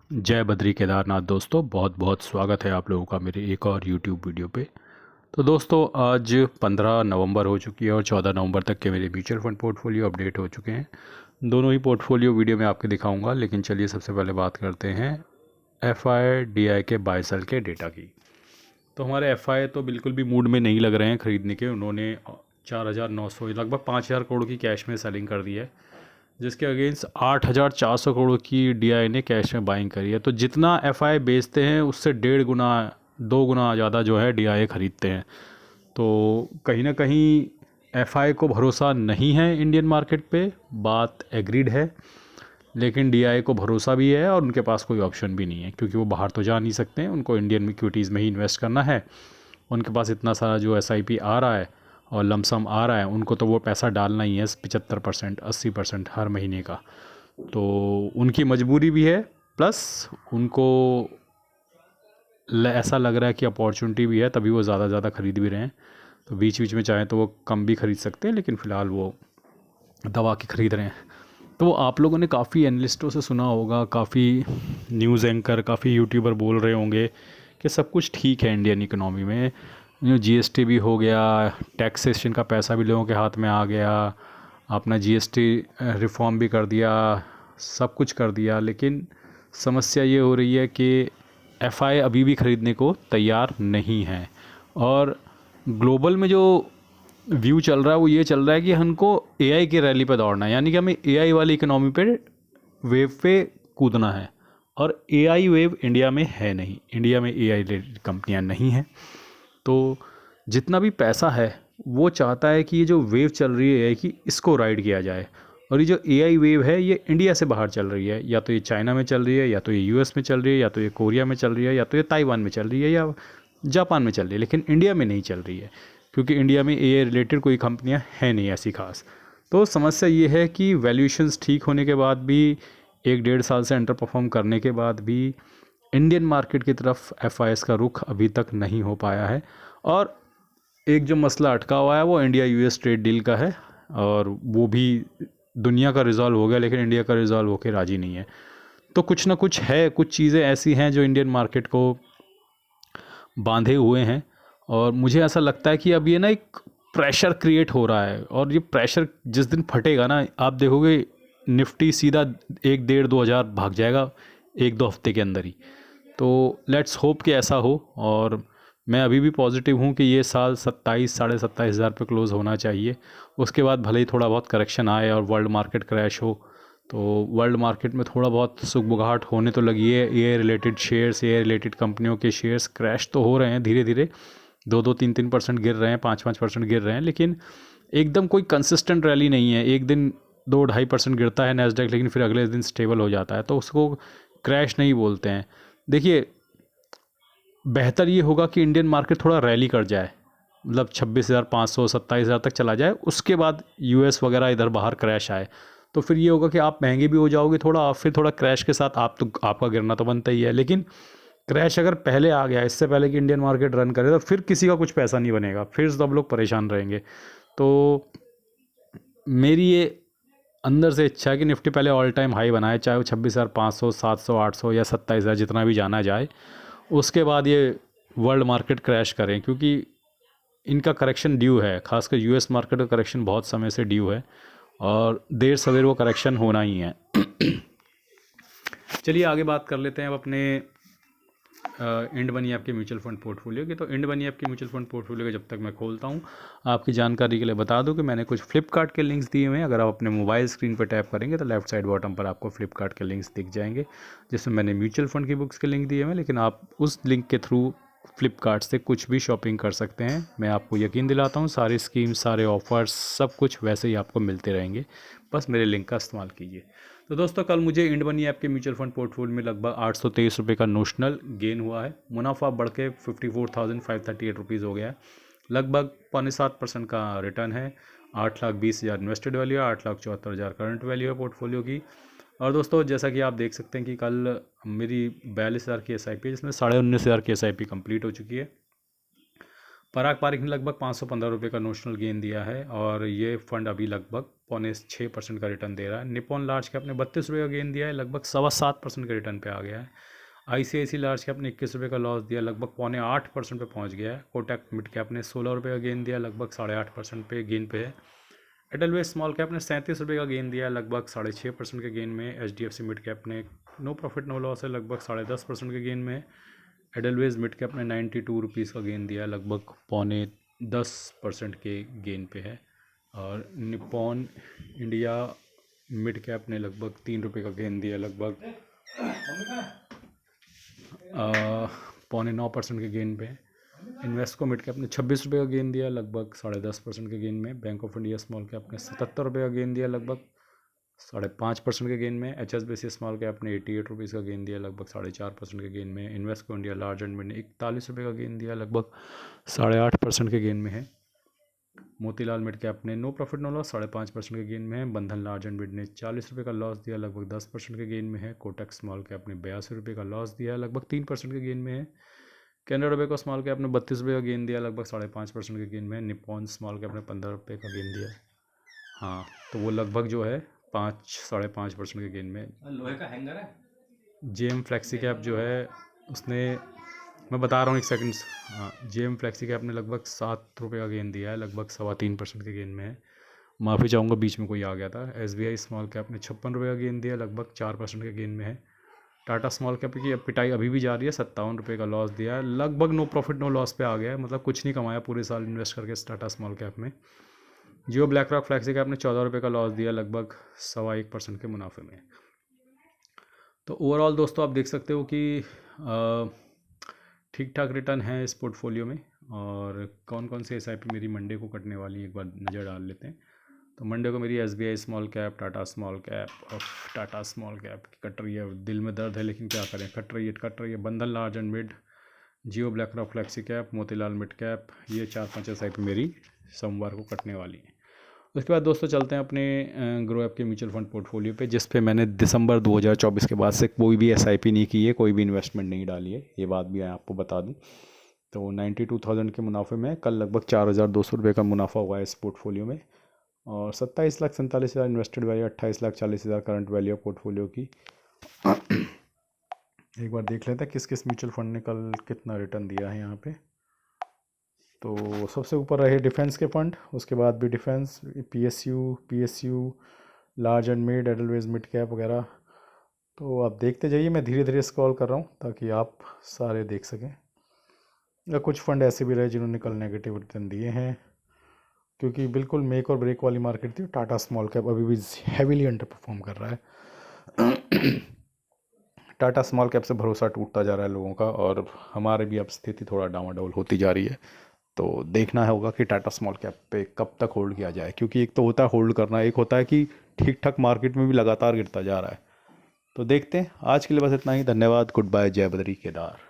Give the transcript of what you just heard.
जय बद्री केदारनाथ दोस्तों, बहुत बहुत स्वागत है आप लोगों का मेरे एक और YouTube वीडियो पे। तो दोस्तों, आज 15 नवंबर हो चुकी है और 14 नवंबर तक के मेरे म्यूचुअल फंड पोर्टफोलियो अपडेट हो चुके हैं। दोनों ही पोर्टफोलियो वीडियो में आपको दिखाऊंगा, लेकिन चलिए सबसे पहले बात करते हैं FI/DI के बाय सेल के डेटा की। तो हमारे FI तो बिल्कुल भी मूड में नहीं लग रहे हैं ख़रीदने के। उन्होंने 4,900 लगभग 5,000 करोड़ की कैश में सेलिंग कर दी है, जिसके अगेंस्ट 8,400 करोड़ की DI ने कैश में बाइंग करी है। तो जितना FI बेचते हैं उससे 1.5 गुना 2 गुना ज़्यादा जो है DI खरीदते हैं। तो कहीं ना कहीं FI को भरोसा नहीं है इंडियन मार्केट पे, बात एग्रीड है। लेकिन DI को भरोसा भी है और उनके पास कोई ऑप्शन भी नहीं है, क्योंकि वो बाहर तो जा नहीं सकते हैं, उनको इंडियन इक्विटीज़ में ही इन्वेस्ट करना है। उनके पास इतना सारा जो SIP आ रहा है और लमसम आ रहा है, उनको तो वो पैसा डालना ही है 75% 80% हर महीने का। तो उनकी मजबूरी भी है, प्लस उनको ऐसा लग रहा है कि अपॉर्चुनिटी भी है, तभी वो ज़्यादा ज़्यादा ख़रीद भी रहे हैं। तो बीच बीच में चाहें तो वो कम भी ख़रीद सकते हैं, लेकिन फ़िलहाल वो दबा के ख़रीद रहे हैं। तो आप लोगों ने काफ़ी एनालिस्टों से सुना होगा, काफ़ी न्यूज़ एंकर, काफ़ी यूट्यूबर बोल रहे होंगे कि सब कुछ ठीक है इंडियन इकोनॉमी में। GST भी हो गया, टैक्सेशन का पैसा भी लोगों के हाथ में आ गया, अपना GST रिफॉर्म भी कर दिया, सब कुछ कर दिया। लेकिन समस्या ये हो रही है कि FI अभी भी ख़रीदने को तैयार नहीं है। और ग्लोबल में जो व्यू चल रहा है वो ये चल रहा है कि हमको AI की रैली पे दौड़ना है, यानी कि हमें AI वाली इकोनॉमी पे वेव पे कूदना है। और AI वेव इंडिया में है नहीं, इंडिया में AI रिलेटेड कंपनियां नहीं हैं। तो जितना भी पैसा है वो चाहता है कि ये जो वेव चल रही है कि इसको राइड किया जाए। और ये जो AI वेव है ये इंडिया से बाहर चल रही है, या तो ये चाइना में चल रही है, या तो ये US में चल रही है, या तो ये कोरिया में चल रही है, या तो ये ताइवान में चल रही है, या जापान में चल रही है, लेकिन इंडिया में नहीं चल रही है, क्योंकि इंडिया में AI रिलेटेड कोई कंपनियां हैं नहीं ऐसी खास। तो समस्या ये है कि वैल्यूएशंस ठीक होने के बाद भी, 1 डेढ़ साल से अंडर परफॉर्म करने के बाद भी, इंडियन मार्केट की तरफ FIs का रुख अभी तक नहीं हो पाया है। और एक जो मसला अटका हुआ है वो इंडिया US ट्रेड डील का है, और वो भी दुनिया का रिजॉल्व हो गया, लेकिन इंडिया का रिजॉल्व होकर राजी नहीं है। तो कुछ ना कुछ है, कुछ चीज़ें ऐसी हैं जो इंडियन मार्केट को बांधे हुए हैं। और मुझे ऐसा लगता है कि अब ये ना एक प्रेशर क्रिएट हो रहा है, और ये प्रेशर जिस दिन फटेगा ना, आप देखोगे निफ्टी सीधा 1 1.5 2 हज़ार भाग जाएगा 1 2 हफ्ते के अंदर ही। तो लेट्स होप कि ऐसा हो। और मैं अभी भी पॉजिटिव हूँ कि ये साल 27 27,500 हज़ार पे क्लोज़ होना चाहिए। उसके बाद भले ही थोड़ा बहुत करेक्शन आए और वर्ल्ड मार्केट क्रैश हो, तो वर्ल्ड मार्केट में थोड़ा बहुत सुगबुगाहट होने तो लगी है। AI related shares, AI related कंपनियों के शेयर्स क्रैश तो हो रहे हैं धीरे धीरे, 2 2 3 3% गिर रहे हैं, 5 5% गिर रहे हैं, लेकिन एकदम कोई कंसिस्टेंट रैली नहीं है। एक दिन 2 2.5% गिरता है नैस्डैक, लेकिन फिर अगले दिन स्टेबल हो जाता है, तो उसको क्रैश नहीं बोलते हैं। देखिए, बेहतर ये होगा कि इंडियन मार्केट थोड़ा रैली कर जाए, मतलब 26,500 27,000 तक चला जाए, उसके बाद US वगैरह इधर बाहर क्रैश आए। तो फिर ये होगा कि आप महंगे भी हो जाओगे थोड़ा, और फिर थोड़ा क्रैश के साथ आपका गिरना तो बनता ही है। लेकिन क्रैश अगर पहले आ गया, इससे पहले कि इंडियन मार्केट रन करे, तो फिर किसी का कुछ पैसा नहीं बनेगा, फिर सब लोग परेशान रहेंगे। तो मेरी ये अंदर से इच्छा है कि निफ्टी पहले ऑल टाइम हाई बनाए, चाहे वो 26,500 700 800 या 27,000 जितना भी जाना जाए। उसके बाद ये वर्ल्ड मार्केट क्रैश करें, क्योंकि इनका करेक्शन ड्यू है, खासकर US मार्केट का करेक्शन बहुत समय से ड्यू है, और देर सवेर वो करेक्शन होना ही है। चलिए आगे बात कर लेते हैं अब अपने इंड मनी ऐप के म्यूचुअल फंड पोर्टफोलियो की। तो इंड मनी ऐप के म्यूचुअल फंड पोर्टफोलियो का जब तक मैं खोलता हूँ, आपकी जानकारी के लिए बता दूं कि मैंने कुछ फ्लिपकार्ट के लिंक्स दिए हुए हैं। अगर आप अपने मोबाइल स्क्रीन पर टैप करेंगे तो लेफ्ट साइड बॉटम पर आपको फ्लिपकार्ट के लिंक्स दिख जाएंगे, जिसमें मैंने म्यूचुअल फंड की बुक्स के लिंक दिए हुए हैं। लेकिन आप उस लिंक के थ्रू फ्लिपकार्ट से कुछ भी शॉपिंग कर सकते हैं। मैं आपको यकीन दिलाता हूँ, सारे स्कीम्स, सारे ऑफर्स, सब कुछ वैसे ही आपको मिलते रहेंगे, बस मेरे लिंक का इस्तेमाल कीजिए। तो दोस्तों, कल मुझे इंड मनी ऐप के म्यूचुअल फंड पोर्टफोलियो में लगभग 823 रुपये का नोशनल गेन हुआ है। मुनाफा बढ़ के 54,538 रुपीज़ हो गया है। लगभग 5.7% का रिटर्न है। 8,20,000 इन्वेस्टेड वैल्यू है, 8,74,000 करंट वैल्यू है पोर्टफोलियो की। और दोस्तों, जैसा कि आप देख सकते हैं कि कल मेरी 42,000 की SIP है, जिसमें 19,500 की SIP कंप्लीट हो चुकी है। पराग पारिक ने लगभग 515 रुपये का नोशनल गेन दिया है, और ये फंड अभी लगभग 6.5% का रिटर्न दे रहा है। निप्पॉन लार्ज कैप ने 32 रुपये का गेन दिया है, लगभग 7.25% के रिटर्न पे आ गया है। ICICI लार्ज कैप ने 21 रुपये का लॉस दिया, लगभग 7.25% पे पहुंच गया है। कोटक मिड कैप ने 16 रुपये का गेन दिया, लगभग 8.5% पे गेन पे है। एडलवेज स्मॉल कैप ने 37 रुपये का गेन दिया, लगभग 6.5% के गेन में। HDFC मिड कैप ने नो प्रॉफिट नो लॉस है, लगभग 10.5% के गेन में। एडलवेज मिड कैप ने 92 रुपीज़ का गेन दिया, लगभग 9.5% के गेन पे है। और निप्पॉन इंडिया मिड कैप ने लगभग 3 रुपये का गेन दिया, लगभग 9.25% के गेन पे। इन्वेस्को मिड कैप ने 26 रुपये का गेन दिया, लगभग 10.5% के गेन में। Bank of India small cap ने 77 रुपये का गेन दिया, लगभग 5.5% के गेन में। HSBC स्मॉल कैप ने 88 रुपीज़ का गेन दिया, लगभग 4.5% के गेन में। Invesco India large and mid ने 41 रुपये का गेन दिया, लगभग 8.5% के गेन में है। मोतीलाल मिड कैप ने नो प्रॉफिट नो लॉस 5.5% के गेन में है। बंधन लार्ज एंड मिड ने 40 रुपये का लॉस दिया, लगभग 10% के गेन में है। कोटक स्मॉल कैप ने 82 रुपये का लॉस दिया, लगभग 3% के गेन में है। कैनरा रुपये को स्मॉल कैप ने 32 रुपये का गेन दिया, लगभग 5.5% के गेन में है। निप्पॉन स्मॉल कैप ने 15 रुपये का गेन दिया। हाँ, तो वो लगभग जो है 5.5% के गेन में। लोहे का हैंगर है। JM फ्लेक्सी कैप जो है उसने, मैं बता रहा हूँ एक सेकंड। हाँ, JM फ्लेक्सी कैप ने लगभग 7 रुपये का गेन दिया है, लगभग 3.25% के गेन में है। माफ़ी चाहूँगा, बीच में कोई आ गया था। SBI स्मॉल कैप ने 56 रुपये का गेन दिया, लगभग 4% के गेन में है। टाटा स्मॉल कैप की पिटाई अभी भी जारी है, 57 रुपये का लॉस दिया है, लगभग नो प्रॉफिट नो लॉस पे आ गया है, मतलब कुछ नहीं कमाया पूरे साल इन्वेस्ट करके टाटा स्मॉल कैप में। जियो ब्लैक रॉक फ्लेक्सी कैप ने 14 रुपये का लॉस दिया, लगभग 1.25% के मुनाफे में। तो ओवरऑल दोस्तों आप देख सकते हो कि ठीक ठाक रिटर्न है इस पोर्टफोलियो में। और कौन कौन से SIP मेरी मंडे को कटने वाली है एक बार नज़र डाल लेते हैं। तो मंडे को मेरी SBI small cap, Tata small cap और टाटा स्मॉल कैप की कट रही है। दिल में दर्द है लेकिन क्या करें, कट रही है। बंधन large and mid, Jio black rock flexi cap, Motilal mid cap, ये 4-5 SIP मेरी सोमवार को कटने वाली है। उसके बाद दोस्तों चलते हैं अपने ग्रो ऐप के म्यूचुअल फंड पोर्टफोलियो पे, जिस पे मैंने दिसंबर 2024 के बाद से कोई भी SIP नहीं की है, कोई भी इन्वेस्टमेंट नहीं डाली है, ये बात भी मैं आपको बता दूं। तो 92,000 के मुनाफे में कल लगभग 4,200 रुपये का मुनाफा हुआ है इस पोर्टफोलियो में। और 27,47,000 invested value, 28,40,000 current value portfolio की। एक बार देख लेते हैं किस किस म्यूचुअल फंड ने कल कितना रिटर्न दिया है यहाँ पे। तो सबसे ऊपर रहे डिफेंस के फंड, उसके बाद भी defence, PSU large and mid, Edelweiss mid cap वगैरह। तो आप देखते जाइए, मैं धीरे धीरे स्क्रॉल कर रहा हूँ ताकि आप सारे देख सकें। या कुछ फंड ऐसे भी रहे जिन्होंने कल नेगेटिव रिटर्न दिए हैं, क्योंकि बिल्कुल मेक और ब्रेक वाली मार्केट थी। टाटा स्मॉल कैप अभी भी हैवीली अंडर परफॉर्म कर रहा है। टाटा स्मॉल कैप से भरोसा टूटता जा रहा है लोगों का, और हमारे भी अब स्थिति थोड़ा डामाडोल होती जा रही है। तो देखना होगा कि टाटा स्मॉल कैप पे कब तक होल्ड किया जाए, क्योंकि एक तो होता है होल्ड करना, एक होता है कि ठीक ठाक मार्केट में भी लगातार गिरता जा रहा है। तो देखते हैं। आज के लिए बस इतना ही। धन्यवाद। Good bye. जय बद्री केदार।